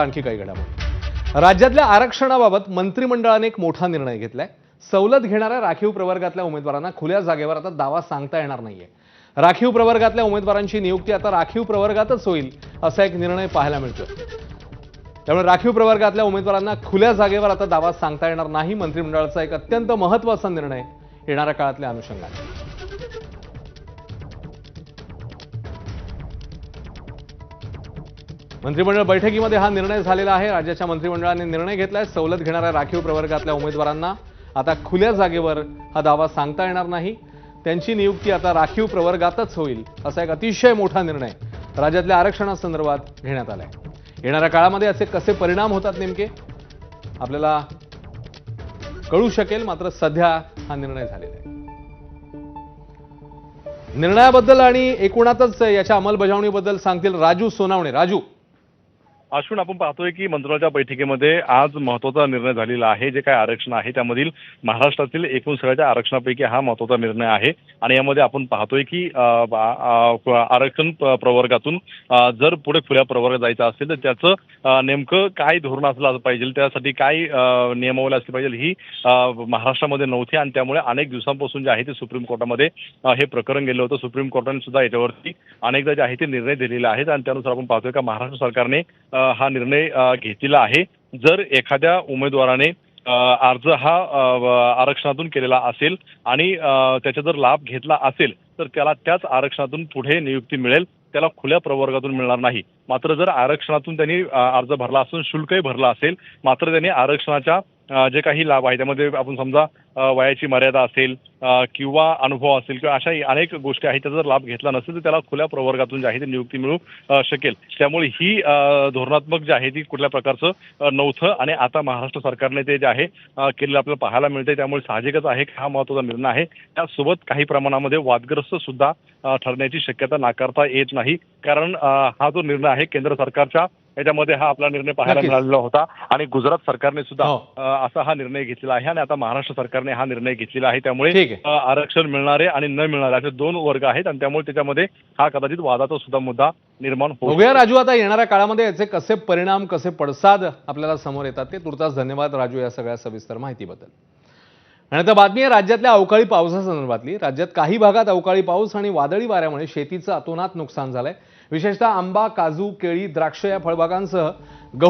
आणखी काही घडामोडी राज्यातल्या आरक्षणाबाबत मंत्रिमंडळाने एक मोठा निर्णय घेतलाय। सवलत घेणाऱ्या राखीव प्रवर्गातल्या उमेदवारांना खुल्या जागेवर आता दावा सांगता येणार नाहीये। राखीव प्रवर्गातल्या उमेदवारांची नियुक्ती आता राखीव प्रवर्गातच होईल असा एक निर्णय पाहायला मिळतोय। त्यामुळे राखीव प्रवर्गातल्या उमेदवारांना खुल्या जागेवर आता दावा सांगता येणार नाही। मंत्रिमंडळाचा एक अत्यंत महत्त्वाचा निर्णय येणाऱ्या काळातल्या अनुषंगाने। मंत्रिमंडळ बैठकीमध्ये हा निर्णय झालेला आहे। राज्याच्या मंत्रिमंडळाने निर्णय घेतलाय, सवलत घेणाऱ्या राखीव प्रवर्गातल्या उमेदवारांना आता खुल्या जागेवर हा दावा सांगता येणार नाही। त्यांची नियुक्ती आता राखीव प्रवर्गातच होईल असा एक अतिशय मोठा निर्णय राज्यातल्या आरक्षणासंदर्भात घेण्यात आलाय। येणाऱ्या काळामध्ये असे कसे परिणाम होतात नेमके आपल्याला कळू शकेल, मात्र सध्या हा निर्णय झालेला आहे। निर्णयाबद्दल आणि एकूणातच याच्या अंमलबजावणीबद्दल सांगतील राजू सोनावणे। राजू, अश्विन, आपण पाहतोय की मंत्रिमंडळाच्या बैठकीमध्ये आज महत्त्वाचा निर्णय झालेला आहे। जे काय आरक्षण आहे त्यामधील महाराष्ट्रातील एकूण सगळ्याच्या आरक्षणापैकी हा महत्त्वाचा निर्णय आहे। आणि यामध्ये आपण पाहतोय की आरक्षण प्रवर्गातून जर पुढे खुल्या प्रवर्गात जायचं असेल तर त्याचं नेमकं काय धोरण असलं पाहिजे, त्यासाठी काय नियमावली असली पाहिजे ही महाराष्ट्रामध्ये नव्हती। आणि त्यामुळे अनेक दिवसांपासून जे आहे ते सुप्रीम कोर्टामध्ये हे प्रकरण गेलं होतं। सुप्रीम कोर्टाने सुद्धा याच्यावरती अनेकदा जे आहे ते निर्णय दिलेले आहेत। आणि त्यानुसार आपण पाहतोय का महाराष्ट्र सरकारने हा निर्णय घेतलेला आहे। जर एखाद्या उमेदवाराने अर्ज हा आरक्षणातून केलेला असेल आणि त्याचा जर लाभ घेतला असेल तर त्याला त्याच आरक्षणातून पुढे नियुक्ती मिळेल, त्याला खुल्या प्रवर्गातून मिळणार नाही। मात्र जर आरक्षणातून त्यांनी अर्ज भरला असून शुल्कही भरला असेल, मात्र त्यांनी आरक्षणाच्या जे काही लाभ आहे त्यामध्ये आपण समजा वयाची मर्यादा असेल किंवा अनुभव असेल किंवा अशा अनेक गोष्टी आहेत, त्याचा जर लाभ घेतला नसेल तर त्याला खुल्या प्रवर्गातून जे आहे ते नियुक्ती मिळू शकेल। त्यामुळे ही धोरणात्मक जे आहे ती कुठल्या प्रकारचं नव्हतं आणि आता महाराष्ट्र सरकारने ते जे आहे केलेलं आपल्याला पाहायला मिळतंय। त्यामुळे साहजिकच आहे की हा महत्त्वाचा निर्णय आहे। त्यासोबत काही प्रमाणामध्ये वादग्रस्त सुद्धा ठरण्याची शक्यता नाकारता येत नाही, कारण हा जो निर्णय आहे केंद्र सरकारच्या याच्यामध्ये हा आपला निर्णय पाहायला मिळालेला होता आणि गुजरात सरकारने सुद्धा असा हा निर्णय घेतलेला आहे आणि आता महाराष्ट्र सरकारने हा निर्णय घेतलेला आहे। त्यामुळे आरक्षण मिळणारे आणि न मिळणारे असे दोन वर्ग आहेत आणि त्यामुळे त्याच्यामध्ये हा कदाचित वादाचा सुद्धा मुद्दा निर्माण होतो। बघूया राजू, आता येणाऱ्या काळामध्ये याचे कसे परिणाम, कसे पडसाद आपल्याला समोर येतात ते। तुर्तास धन्यवाद राजू या सगळ्या सविस्तर माहितीबद्दल। आणि आता बातमी आहे राज्यातल्या अवकाळी पावसासंदर्भातली। राज्यात काही भागात अवकाळी पाऊस आणि वादळी वाऱ्यामुळे शेतीचं अतोनात नुकसान झालंय। विशेषतः आंबा, काजू, केळी, द्राक्ष या फळबागांसह गहू